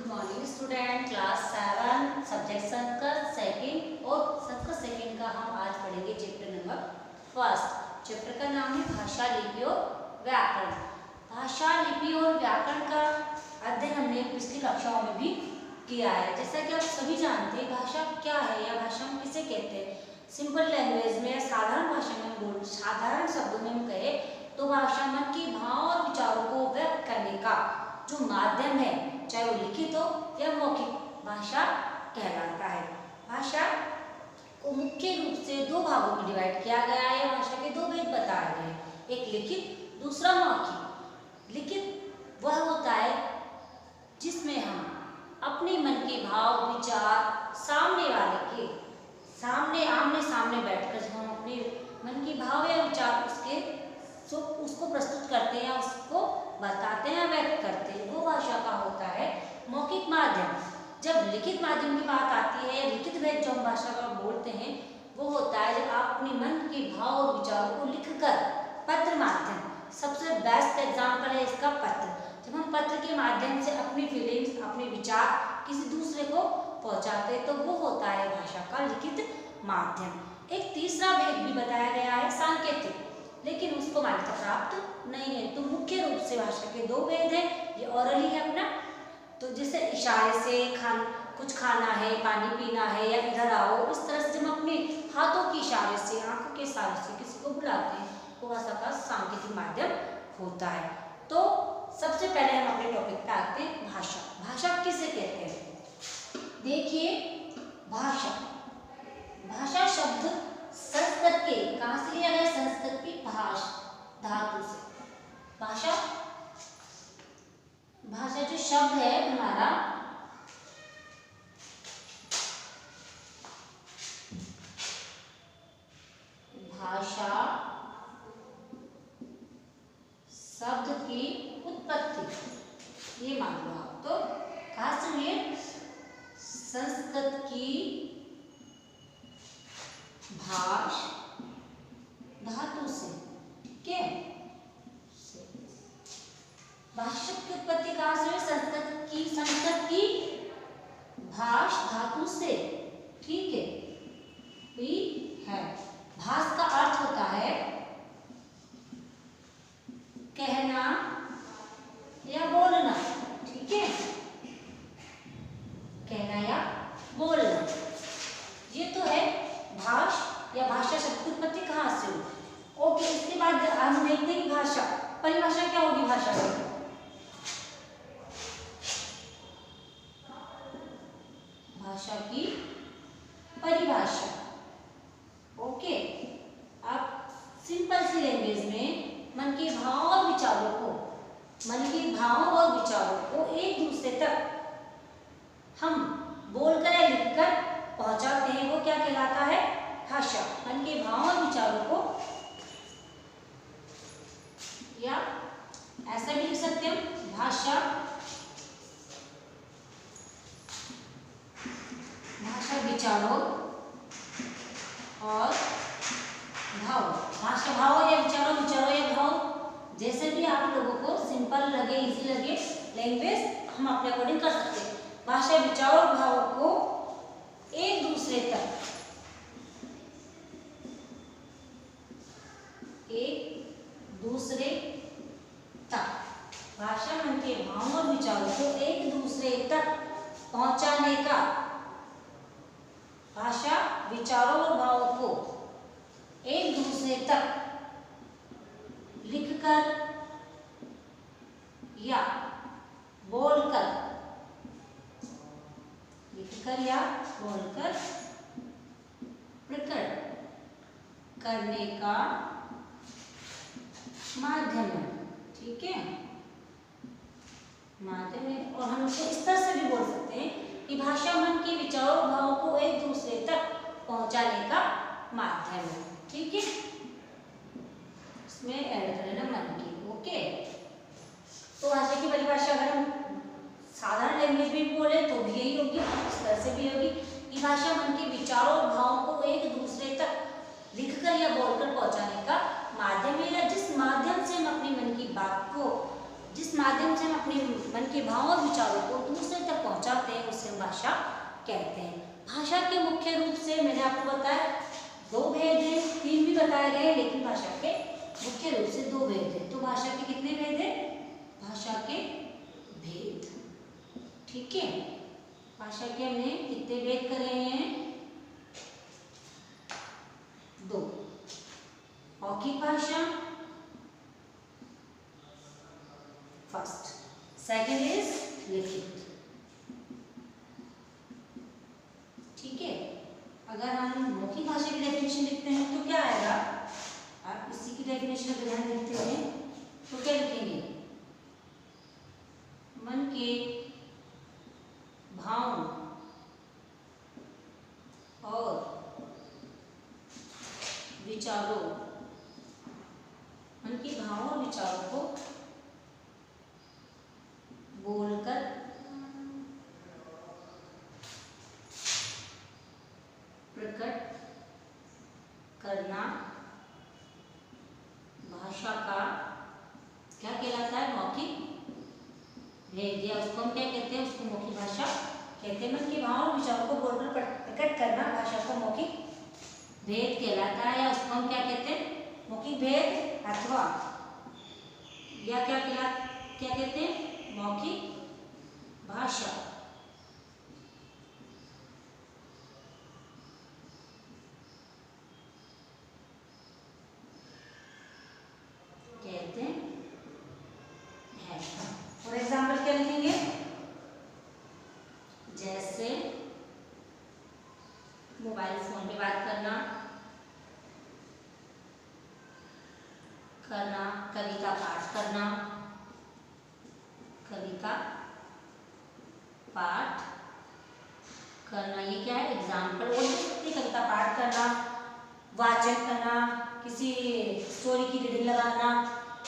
Morning student, class 7 subject Sanskrit second और Sanskrit second का हम आज पढ़ेंगे चैप्टर नंबर फर्स्ट। चैप्टर का नाम है भाषा, लिपि और व्याकरण। भाषा, लिपि और व्याकरण का अध्ययन हमने पिछली कक्षाओं में भी किया है। जैसा कि आप सभी जानते हैं भाषा क्या है या भाषा हम किसे कहते हैं। सिंपल लैंग्वेज में, साधारण भाषा में बोल, साधारण शब्दों में हम कहे तो भाषा मन के भाव और विचारों को व्यक्त करने का जो माध्यम है, चाहे वो लिखित हो या मौखिक, भाषा कहलाता है। भाषा को मुख्य रूप से दो भागों में डिवाइड किया गया है। भाषा के दो भेद बताए गए हैं, एक लिखित, दूसरा मौखिक। लिखित वह होता है जिसमें हम अपने मन के भाव विचार सामने वाले के सामने आमने सामने बैठकर जब हम अपने मन के भाव या विचार उसको प्रस्तुत करते हैं, उसको बताते हैं, व्यक्त करते हैं, वो भाषा का होता है मौखिक माध्यम। जब लिखित माध्यम की बात आती है या लिखित भेद जो हम भाषा का बोलते हैं वो होता है जब आप अपने मन के भाव और विचारों को लिखकर पत्र माध्यम, सबसे बेस्ट एग्जाम्पल है इसका पत्र। जब हम पत्र के माध्यम से अपनी फीलिंग्स, अपने विचार किसी दूसरे को पहुंचाते हैं तो वो होता है भाषा का लिखित माध्यम। एक तीसरा भेद भी बताया गया है सांकेतिक, लेकिन उसको मान्यता प्राप्त नहीं है। तो मुख्य रूप से भाषा के दो भेद हैं, ये ओरली है अपना, तो जैसे इशारे से कुछ खाना है, पानी पीना है या इधर आओ, इस तरह से जब अपने हाथों के इशारे से, आंखों के इशारे से किसी को बुलाते हैं वो भाषा का सांकेतिक माध्यम होता है। तो सबसे पहले हम अपने टॉपिक पे आते हैं भाषा। भाषा किसे कहते हैं? देखिए, भाषा शब्द संस्कृत के कहां से लिया गया? संस्कृत की भाष धातु से। भाषा जो शब्द है हमारा, भाषा शब्द की उत्पत्ति, ये मान लो आप, तो कहां से लिए? संस्कृत की भाष धातु से। ठीक है, भाषा शब्द की उत्पत्ति कहां से हुई? संस्कृत की भाष धातु से। ठीक है, हुई है। भाष का अर्थ होता है कहना या बोलना। ठीक है, कहना या बोलना, ये तो है भाष या भाषा शब्द की उत्पत्ति कहां से हुई। ओके, इसके बाद हम देखते हैं भाषा, परिभाषा क्या होगी भाषा की? भाषा की परिभाषा। ओके, आप सिंपल सी लैंग्वेज में मन के भाव और विचारों को एक दूसरे तक हम बोलकर या लिखकर पहुंचाते हैं, वो क्या कहलाता है? भाषा। मन के भाव और विचारों को, या ऐसा भी लिख सकते हैं भाषा विचारों और भाव। भाषा भाव या विचारों या भाव, जैसे भी आप लोगों को सिंपल लगे, इजी लगे लैंग्वेज, हम अपने अकॉर्डिंग कर सकते हैं। भाषा विचारों और भावों को एक दूसरे तक भाषा मन के भावों और विचारों को एक दूसरे तक पहुंचाने का, भाषा विचारों और भावों को एक दूसरे तक लिखकर या बोलकर प्रकट करने का माध्यम है। ठीक है, माध्यम है। और हम इसे इस तरह से भी बोल सकते हैं कि भाषा मन के विचारों और भावों को एक दूसरे तक पहुंचाने का माध्यम है। ठीक है, इसमें ऐड कर लेना मन की। ओके, तो भाषा की परिभाषा अगर हम साधारण लैंग्वेज में बोले तो भी यही होगी, इस तरह से भी होगी कि भाषा मन के विचारों और भावों को एक दूसरे तक लिखकर या बोलकर पहुंचाने का माध्यम है, या जिस माध्यम से हम अपने मन की बात को, जिस माध्यम से हम अपने मन के भाव और विचारों को दूसरे तक पहुंचाते हैं उसे हम भाषा कहते हैं। भाषा के मुख्य रूप से मैंने आपको बताया 2 भेद हैं, 3 भी बताए गए, लेकिन भाषा के मुख्य रूप से 2 भेद हैं। तो भाषा के कितने भेद हैं? भाषा के भेद, ठीक है। भाषा के हमने कितने भेद करे हैं? 2। मौखिक भाषा फर्स्ट, सेकंड इज लिखित, ठीक है। अगर हम मौखिक भाषा की डेफिनेशन लिखते हैं तो क्या आएगा? आप इसी की डेफिनेशन अगर ध्यान देते हैं तो क्या लिखेंगे? मन के भाव और विचारों, मन के भावों और विचारों को बोलकर प्रकट करना भाषा का क्या कहलाता है? मौखिक भेद, या उसको हम क्या कहते हैं? उसको मौखिक भाषा कहते हैं। मन के भाव और विचारों को बोलकर प्रकट करना भाषा का मौखिक भेद कहलाता है, या उसको हम क्या कहते हैं? मौखिक भेद, अथवा या क्या कहते हैं? मौखिक भाषा। कहते हैं। फॉर एग्जाम्पल क्या लिखेंगे? जैसे मोबाइल फोन पे बात करना, कविता पाठ करना, कविता पाठ करना, ये क्या है? एग्जाम्पल बोल सकते। कविता पाठ करना, वाचन करना, किसी स्टोरी की रीडिंग लगाना,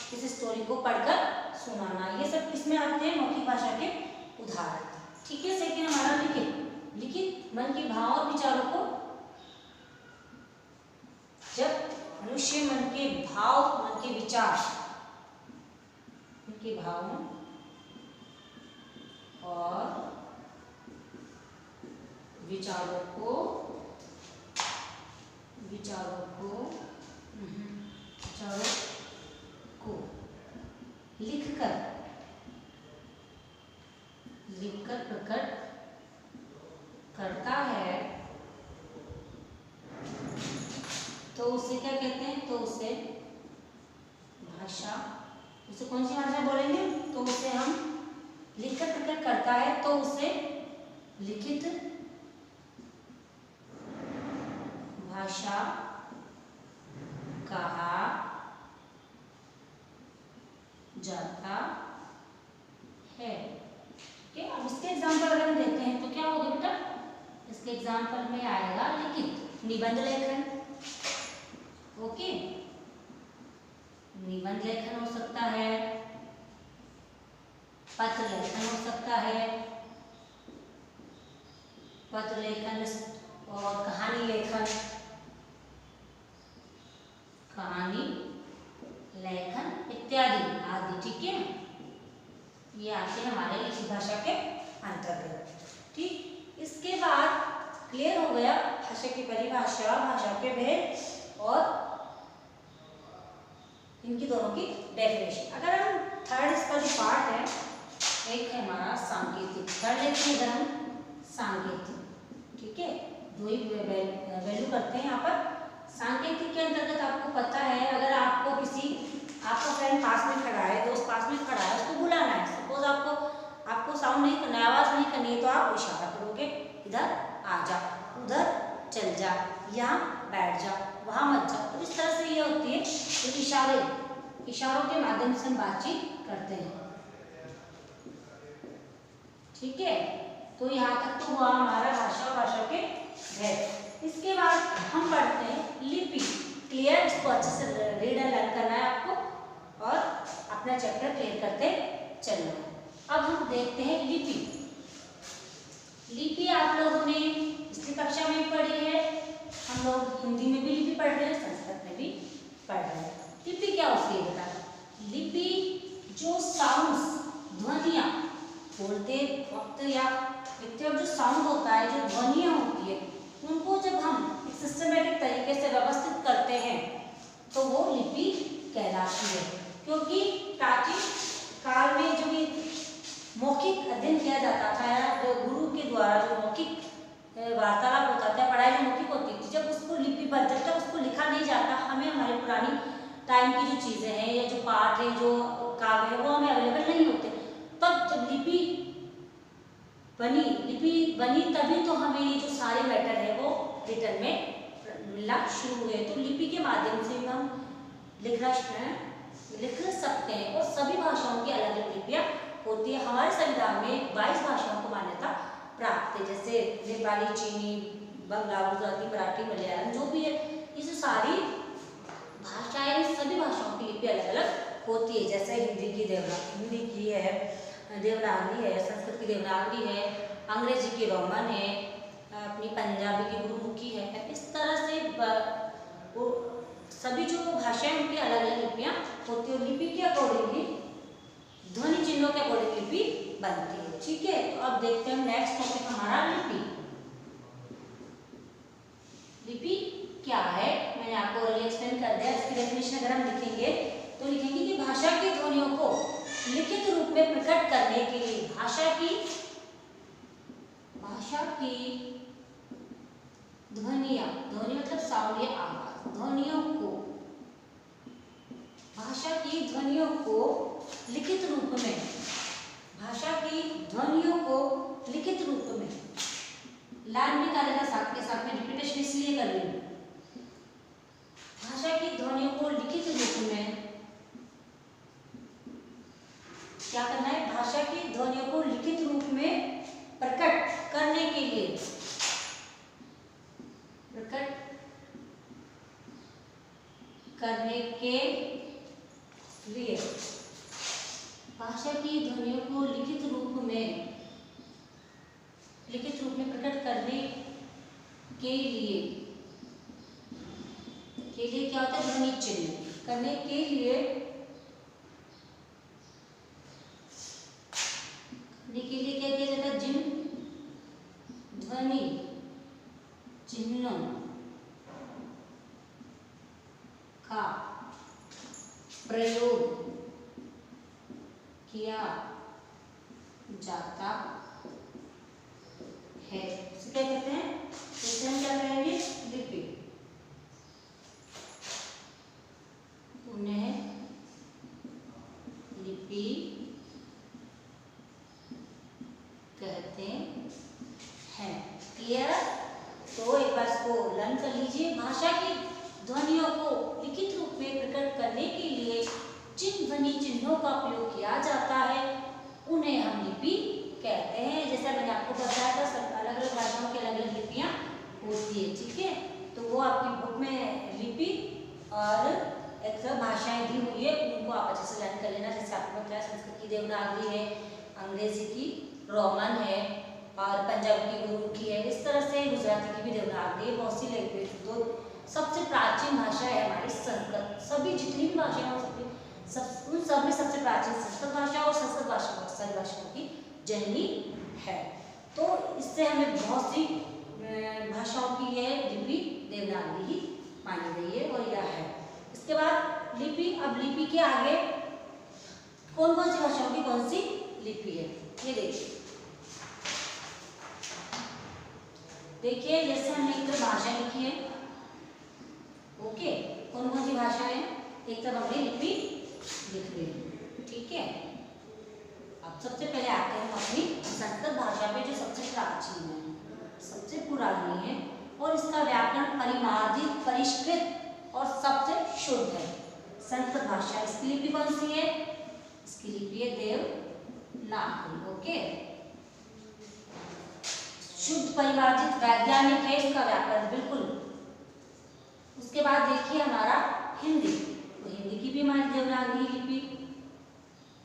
किसी स्टोरी को पढ़कर सुनाना, ये सब किसमें आते हैं? मौखिक भाषा के उदाहरण, ठीक है। सेकंड हमारा लिखित मन के भाव और विचारों को, जब मनुष्य मन के भाव, मन के विचार, उनके भावों और विचारों को लिखकर प्रकट करता है तो उसे क्या कहते हैं? तो उसे भाषा, उसे कौन सी भाषा बोलेंगे? तो उसे हम लिखकर प्रकट करता है तो उसे लिखित भाषा कहा जाता है। ठीक है। अब इसके एग्जाम्पल अगर हम देखते हैं तो क्या होगा बेटा? इसके एग्जाम्पल में आएगा लिखित निबंध लेखन। ओके, निबंध लेखन हो सकता है, पत्र लेखन हो सकता है, पत्र लेखन और कहानी लेखन, इत्यादि आदि। ठीक है, ये आते हैं हमारे लिखित भाषा के अंतर्गत। ठीक, इसके बाद क्लियर हो गया भाषा की परिभाषा, भाषा के भेद और इनकी दोनों की डेफिनेशन। अगर हम थर्ड इसका जो पार्ट है, एक है हमारा सांकेतिक। थर्ड लेते हैं अगर हम सांकेतिक। ठीक है, दो ही वैल्यू करते हैं यहाँ पर। सांकेतिक के अंतर्गत आपको पता है, अगर आपको आपका फ्रेंड पास में खड़ा है, दोस्त पास में खड़ा है, उसको बुलाना है। सपोज आपको साउंड नहीं करना है, आवाज नहीं करनी है, तो आप इशारा करोगे, इधर आ जा, उधर चल जा, यहाँ बैठ जा, वहाँ मत जा। तो इस तरह से ये होती है तो इशारों के माध्यम से हम बातचीत करते हैं। ठीक है, तो यहाँ तक तो हुआ हमारा भाषा और भाषा के भेद। इसके बाद हम पढ़ते हैं लिपि। क्लियर, इसको अच्छे से रीड एंड लर्न करना है आपको और अपना चैप्टर क्लियर करते चलना है। अब हम देखते हैं लिपि। लिपि आप लोगों ने पिछली कक्षा में पढ़ी है, हम लोग हिंदी में भी लिपि पढ़ रहे हैं, संस्कृत में भी पढ़ रहे हैं। लिपि क्या होती है बेटा? लिपि जो साउंड्स, ध्वनियाँ बोलते वक्त या लिखते वक्त जो साउंड होता है, जो ध्वनियाँ होती है, उनको जब हम एक सिस्टमेटिक तरीके से व्यवस्थित करते हैं तो वो लिपि कहलाती है। क्योंकि प्राचीन काल में जो ये मौखिक अध्ययन किया जाता था या जो गुरु के द्वारा जो मौखिक वार्तालाप होता था, पढ़ाई जो मौखिक होती थी, जब उसको लिपिबद्ध, जब तक उसको लिखा नहीं जाता, हमें हमारे पुरानी टाइम की जो चीज़ें हैं या जो पाठ है, जो काव्य है, वो हमें अवेलेबल नहीं होते। तब जब लिपि बनी तभी तो हमें ये जो सारे मैटर है वो रिटर्न में मिलना शुरू हुए। तो लिपि के माध्यम से हम लिख सकते हैं। और सभी भाषाओं की अलग अलग लिपियाँ होती है। हमारे संविधान में 22 भाषाओं को मान्यता प्राप्त है, जैसे नेपाली, चीनी, बंगला, गुजराती, मराठी, मलयालम, जो भी है, ये जो सारी भाषाएं, सभी भाषाओं की लिपि अलग अलग होती है। जैसे हिंदी की देवनागरी है, संस्कृत की देवनागरी है, अंग्रेजी की रोमन है, अपनी पंजाबी की गुरुमुखी है। इस तरह से वो सभी जो भाषाएं उनकी अलग अलग लिपियाँ होती है। लिपि के अकॉर्डिंगली, ध्वनि चिन्हों के अकॉर्डिंग लिपि बनती है। ठीक है, तो अब देखते हैं नेक्स्ट टॉपिक हमारा लिपि। लिपि क्या है, मैंने आपको ऑलरेडी एक्सप्लेन कर दिया। इसकी डेफिनेशन अगर हम लिखेंगे तो लिखेंगे कि भाषा की ध्वनियों को लिखित रूप में प्रकट करने के लिए भाषा की ध्वनियाँ, ध्वनि मतलब साउंड या आवाज, ध्वनियों को, भाषा की ध्वनियों को लिखित रूप में, भाषा की ध्वनियों को लिखित रूप में, लाइन भी करेगा साथ के साथ में, रिपीटेशन इसलिए कर रही हूँ। भाषा की ध्वनियों को लिखित रूप में क्या करना है, भाषा की ध्वनियों को लिखित रूप में प्रकट करने के लिए, प्रकट करने के लिए, भाषा की ध्वनियों को लिखित रूप में प्रकट करने के लिए क्या होता है, ध्वनि चिन्ह करने के लिए क्या किया जाता है, जिन ध्वनि चिन्हों का प्रयोग किया जाता है, क्या कहते हैं, इसे हम क्या कहेंगे, लिपि। उन्हें लिपि कहते हैं। क्लियर? तो एक बार इसको लर्न कर लीजिए। भाषा की ध्वनियों को लिखित रूप में प्रकट करने के लिए जिन ध्वनि चिन्हों का प्रयोग किया जाता है उन्हें हम लिपि कहते हैं। जैसा मैंने आपको बताया था, सब अलग अलग भाषाओं की अलग अलग लिपियाँ होती है। ठीक है, तो वो आपकी बुक में लिपि और एक भाषाएं दी हुई है, उनको आप अच्छे से लर्न कर लेना। जैसे आपको बताया, संस्कृत की देवनागरी है, अंग्रेजी की रोमन है और पंजाबी की गुरुमुखी है। इस तरह से गुजराती की भी देवनागरी है, बहुत सी लैंग्वेज। तो सबसे प्राचीन भाषा है हमारी संस्कृत। सभी जितनी भी भाषाएं हो सकती, उन सब में सबसे प्राचीन संस्कृत भाषा, और संस्कृत भाषा बहुत सारी भाषाओं की जननी है। तो इससे हमें बहुत सी भाषाओं की यह लिपि देवनागरी ही मानी गई है और यह है। इसके बाद लिपि, अब लिपि के आगे कौन कौन सी भाषाओं की कौन सी लिपि है, ये देखिए। जैसे हमने एक तो भाषा लिखी है, ओके, कौन कौन सी भाषा है, एक तरफ हमने लिपि लिख ली है। ठीक है, अब सबसे पहले आते हैं हम अपनी संस्कृत भाषा पे, जो सबसे प्राचीन है, सबसे पुरानी है और इसका व्याकरण परिमार्जित, परिष्कृत और सबसे शुद्ध है। संस्कृत भाषा, इसकी लिपि कौन सी है, इसकी लिपि है देवनागरी। ओके, शुद्ध, परिमार्जित, वैज्ञानिक है इसका व्याकरण, बिल्कुल। उसके बाद देखिए हमारा हिंदी, तो हिंदी की भी हमारी देवनागरी लिपि,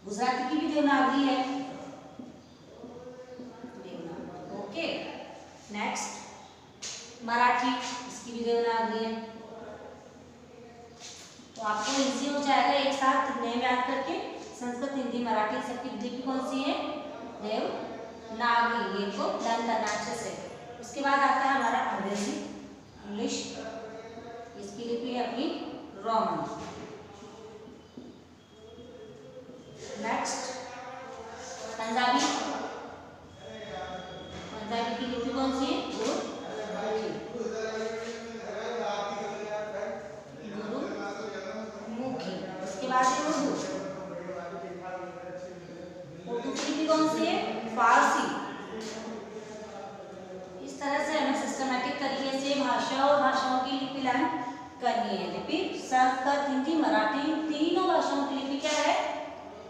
गुजराती की भी देवनागरी है, देवनागरी। ओके, नेक्स्ट मराठी, इसकी भी देवनागरी है। तो आपको इजी हो जाएगा एक साथ नेम याद करके। संस्कृत, हिंदी, मराठी सबकी लिपि कौन सी है, देवनागरी, ये को लर्न करना अच्छे से। उसके बाद आता है हमारा अंग्रेजी, इंग्लिश, इसकी लिपि है अपनी रोमन। नेक्स्ट पंजाबी, पंजाबी की लिपि कौन सी है? गुरुमुखी। उसके बाद है उर्दू, उर्दू की लिपि कौन सी है? फारसी। इस तरह से हमें सिस्टमैटिक तरीके से भाषा और भाषाओं की लिपि लर्न करनी है। लिपि संस्कृत, हिंदी, मराठी, तीनों भाषाओं की लिपि क्या है?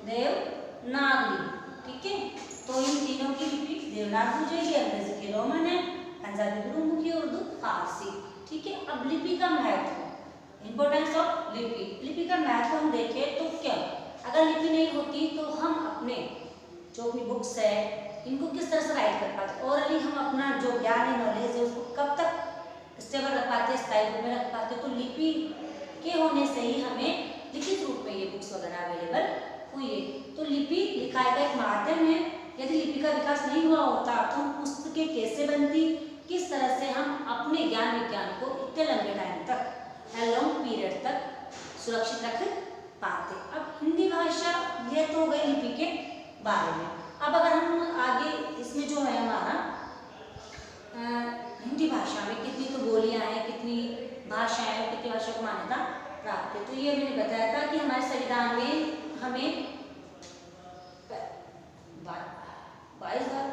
देवनागरी। ठीक है, तो इन तीनों की लिपि देवनागरी जो है, अंग्रेजी की रोमन है, पंजाबी गुरुमुखी, उर्दू फारसी। ठीक है, अब लिपि का महत्व, इंपॉर्टेंस ऑफ लिपि। लिपि का महत्व हम देखें तो क्या, अगर लिपि नहीं होती तो हम अपने जो भी बुक्स है इनको किस तरह से राइट कर पाते, ओरली हम अपना जो ज्ञान है, नॉलेज है, उसको कब तक स्टेबल रख पाते, स्थायी रूप में रख पाते। तो लिपि के होने से ही हमें लिखित रूप में ये बुक्स वगैरह अवेलेबल हुई है। तो लिपि लिखाई का एक माध्यम है। यदि लिपि का विकास नहीं हुआ होता तो हम पुस्तकें कैसे बनती, किस तरह से हम अपने ज्ञान विज्ञान को इतने लंबे टाइम तक, लॉन्ग पीरियड तक सुरक्षित रख पाते। अब हिंदी भाषा, ये तो हो गई लिपि के बारे में। अब अगर हम आगे इसमें जो है हमारा हिंदी भाषा में कितनी तो बोलियां हैं, कितनी भाषाएं हैं, कितनी भाषा को मान्यता प्राप्त है, तो ये मैंने बताया था कि हमारे संविधान में हमें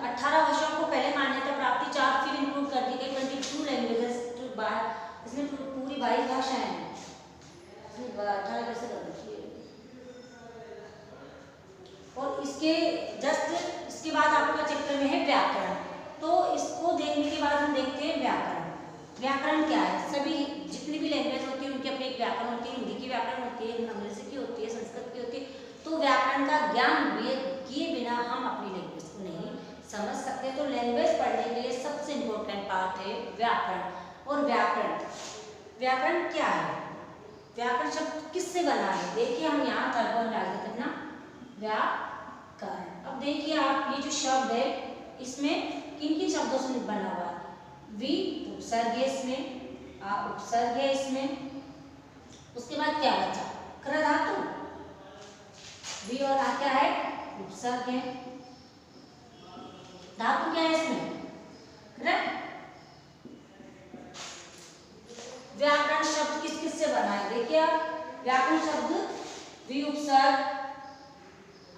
18 भाषाओं को पहले मान्यता प्राप्त थी, 4 फिर इंक्लूड कर दी गई, 22 लैंग्वेजेस, इसमें पूरी 22 भाषाएं हैं, 18 कैसे कर दी। और इसके जस्ट इसके बाद आपका चैप्टर में है व्याकरण। तो इसको देखने के बाद हम देखते हैं व्याकरण। व्याकरण क्या है? सभी जितनी भी लैंग्वेज होती है उनकी अपनी एक व्याकरण होती है। हिंदी की व्याकरण होती है, अंग्रेजी की होती है, संस्कृत की होती है। तो व्याकरण का ज्ञान किए बिना हम अपनी लैंग्वेज को नहीं समझ सकते। तो लैंग्वेज पढ़ने के लिए सबसे इम्पोर्टेंट पार्ट है व्याकरण। और व्याकरण क्या है? व्याकरण शब्द किससे बना है? देखिए, हम यहाँ थर्ड डाल देते हैं ना, व्याकरण। अब देखिए आप, ये जो शब्द है इसमें किन किन शब्दों से बना हुआ है? वी उपसर्ग है इसमें, आ उपसर्ग है इसमें, उसके बाद क्या बचा? क्र धातु। वी और आ क्या है? उपसर्ग है। धातु क्या है इसमें? क्र। व्याकरण शब्द किस किस से बना है? देखिए आप, व्याकरण शब्द वी उपसर्ग,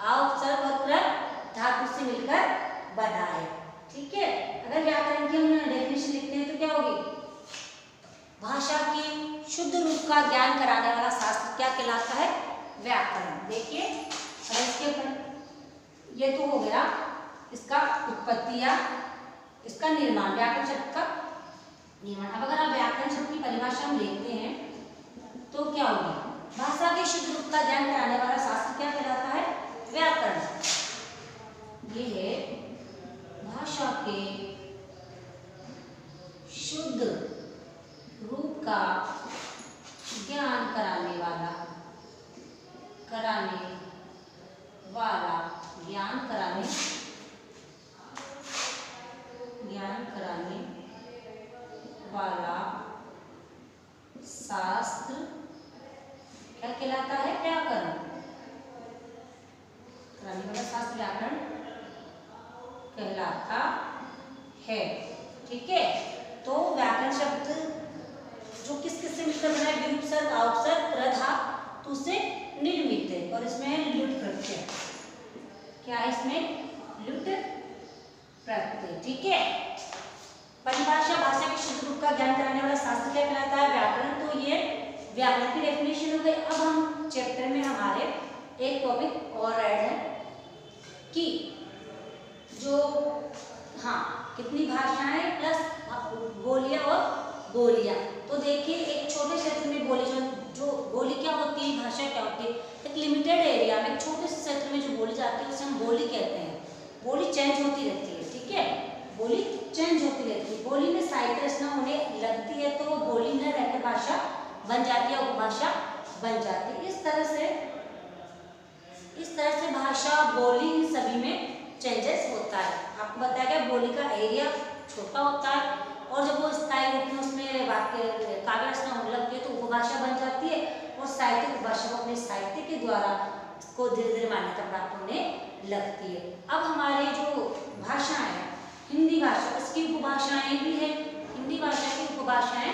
आ उपसर्ग और क्र धातु से मिलकर बना है। ठीक है, अगर व्याकरण की हम डेफिनेशन लिखते हैं तो क्या होगी? भाषा के शुद्ध रूप का ज्ञान कराने वाला शास्त्र क्या कहलाता है? व्याकरण। देखिए, इसके ये तो हो गया इसका उत्पत्ति या इसका निर्माण, व्याकरण शब्द का निर्माण। अब अगर आप व्याकरण शब्द की परिभाषा हम देखते हैं तो क्या होगी? भाषा के शुद्ध रूप का ज्ञान कराने वाला शास्त्र क्या कहलाता है? व्याकरण। ये है भाषा के शुद्ध रूप का ज्ञान कराने वाला शास्त्र क्या कहलाता है? व्याकरण। कराने वाला शास्त्र व्याकरण कहलाता है। ठीक है, तो व्याकरण शब्द जो किस किस से मिलकर बना है? विउपसर्ग, आउपसर्ग, प्रधातु से निर्मित है। और इसमें लुट प्रत्यय, क्या है इसमें? लुट प्रत्यय। ठीक है, परिभाषा भाषा के शुद्ध रूप का ज्ञान कराने वाला शास्त्र क्या कहलाता है? व्याकरण। तो ये व्याकरण की डेफिनेशन हो गई। अब हम चैप्टर में हमारे एक टॉपिक और ऐड है कि जो कितनी भाषाएं प्लस बोलियां और बोलियां। तो देखिए, एक छोटे क्षेत्र में बोली जो बोली क्या होती है, भाषा क्या होती है? एक लिमिटेड एरिया में, एक छोटे से क्षेत्र में जो बोली जाती है उसे हम बोली कहते हैं। बोली चेंज होती रहती है। ठीक है, बोली चेंज होती रहती है। बोली में साहित्य रचना होने लगती है तो वो बोली न रहकर भाषा बन जाती है, उपभाषा बन जाती है। इस तरह से भाषा बोली इन सभी में चेंजेस होता है। आपको बताया गया बोली का एरिया छोटा होता है और जब वो स्थायी रूप में उसमें वाक्य काव्य रचना होने लगती है तो उपभाषा बन जाती है और साहित्यिक उपभाषा को अपने साहित्य के द्वारा इसको धीरे धीरे मान्यता प्राप्त होने लगती है। अब हमारे जो भाषा है हिंदी भाषा, इसकी उपभाषाएं भी है, हिंदी भाषा की उपभाषाएं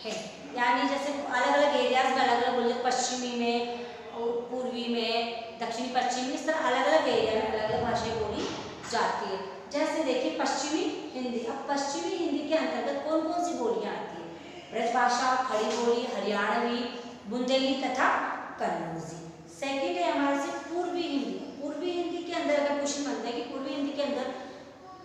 हैं, यानी जैसे अलग अलग एरियाज में अलग अलग बोले, पश्चिमी में, पूर्वी में, दक्षिणी पश्चिमी, इस तरह अलग अलग एरिया में अलग अलग भाषाएं बोली जाती है। जैसे देखिए पश्चिमी हिंदी, अब पश्चिमी हिंदी के अंतर्गत कौन कौन सी बोलियां आती है? ब्रजभाषा, खड़ी बोली, हरियाणवी, बुंदेली तथा कन्नौजी। सेकंड है हमारे से पूर्वी हिंदी। पूर्वी हिंदी के अंदर अगर क्वेश्चन बनता है कि पूर्वी हिंदी के अंदर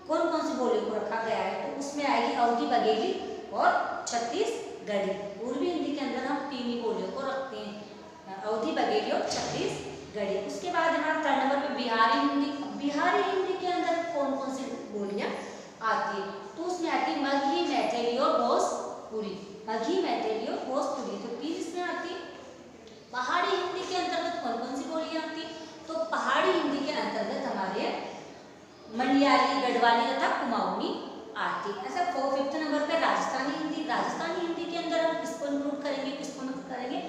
कौन कौन सी बोलियों को रखा गया है, तो उसमें आएगी अवधी, बघेली और छत्तीसगढ़ी। पूर्वी हिंदी के अंदर हम तीन ही बोलियों को रखते हैं, अवधी, बघेली और छत्तीसगढ़ी। उसके बाद हमारा थर्ड नंबर पे बिहारी हिंदी। बिहारी हिंदी के अंदर कौन कौन सी बोलियां आती है, तो उसमें आती है मगही, मैथिली और भोजपुरी। मगही, मैथिली और भोजपुरी, तो तीन इसमें आती है। पहाड़ी हिंदी के अंतर्गत कौन कौन सी बोलियां आती है, तो पहाड़ी हिंदी के अंतर्गत हमारे मंडियाली, गढ़वाली तथा कुमाऊनी आती है। ऐसा फिफ्थ नंबर पे राजस्थानी हिंदी। राजस्थानी हिंदी के अंदर हम किसको इंक्लूड करेंगे, किसको इंक्लूड करेंगे?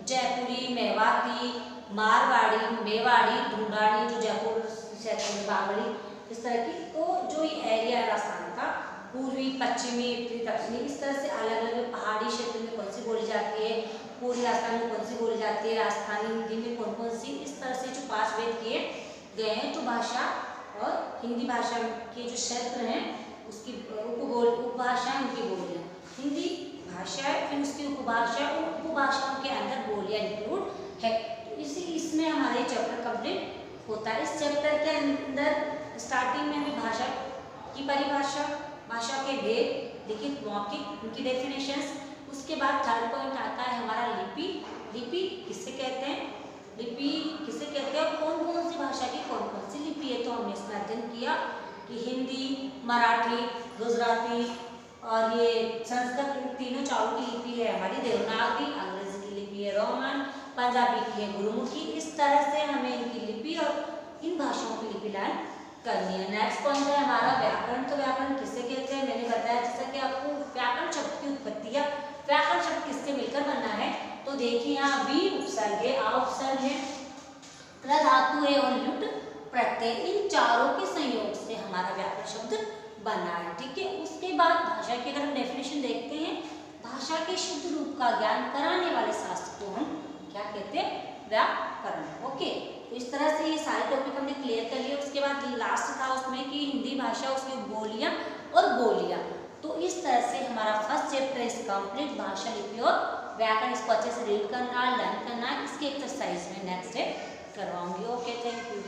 जयपुरी, मेवाती, मारवाड़ी, मेवाड़ी, ढूंढानी, जो जयपुर क्षेत्र में बावड़ी, इस तरह की, तो जो ये एरिया है राजस्थान का, पूर्वी, पश्चिमी, उत्तरी, दक्षिणी, इस तरह से अलग अलग पहाड़ी क्षेत्र में कौन सी बोली जाती है, पूर्वी राजस्थान में कौन सी बोली जाती है, राजस्थानी हिंदी में कौन कौन सी, इस तरह से जो 5 भेद किए गए हैं। तो भाषा और हिंदी भाषा के जो क्षेत्र हैं उसकी उपभाषाएं, उनकी बोलियां, हिंदी भाषा है, फिर उसकी उपभाषा और उपभाषाओं के अंदर बोलियां इंक्लूड है। तो इसमें हमारे चैप्टर कंप्लीट होता है। इस चैप्टर के अंदर स्टार्टिंग में हमें भाषा की परिभाषा, भाषा के भेद, लिखित, मौखिक, उनकी डेफिनेशंस। उसके बाद थर्ड पॉइंट आता है हमारा लिपि। लिपि किससे कहते हैं, लिपि किसे कहते हैं, कौन कौन सी भाषा की कौन कौन सी लिपि है, तो हमने इसमें अध्ययन किया कि हिंदी, मराठी, गुजराती और ये संस्कृत, तीनों चारों की लिपि है हमारी देवनागरी, अंग्रेजी की लिपि है रोमन, पंजाबी की है गुरुमुखी। इस तरह से हमें इनकी लिपि और इन भाषाओं की लिपि लर्न करनी है। नेक्स्ट पॉइंट है हमारा व्याकरण। तो व्याकरण किससे कहते हैं, मैंने बताया जैसा कि आपको व्याकरण शब्द की उत्पत्ति या व्याकरण शब्द किससे मिलकर बनना है, तो देखिए यहाँ वी उपसर्ग है, आ उपसर्ग है, प्र धातु है और लुट प्रत्यय, इन चारों के संयोग से हमारा व्याकरण शब्द बना है। ठीक है, उसके बाद भाषा की अगर हम डेफिनेशन देखते हैं, भाषा के शुद्ध रूप का ज्ञान कराने वाले शास्त्र को हम क्या कहते हैं, व्याकरण। ओके, तो इस तरह से ये सारे टॉपिक हमने क्लियर कर लिए। उसके बाद लास्ट था उसमें कि हिंदी भाषा, उसकी बोलियां और बोलियां। तो इस तरह से हमारा फर्स्ट चैप्टर इज कंप्लीट, भाषा, लिपि और व्याकरण। इसको अच्छे से रीड करना, लर्न करना, इसके एक्सरसाइज में नेक्स्ट डे करवाऊंगी। Okay, thank you.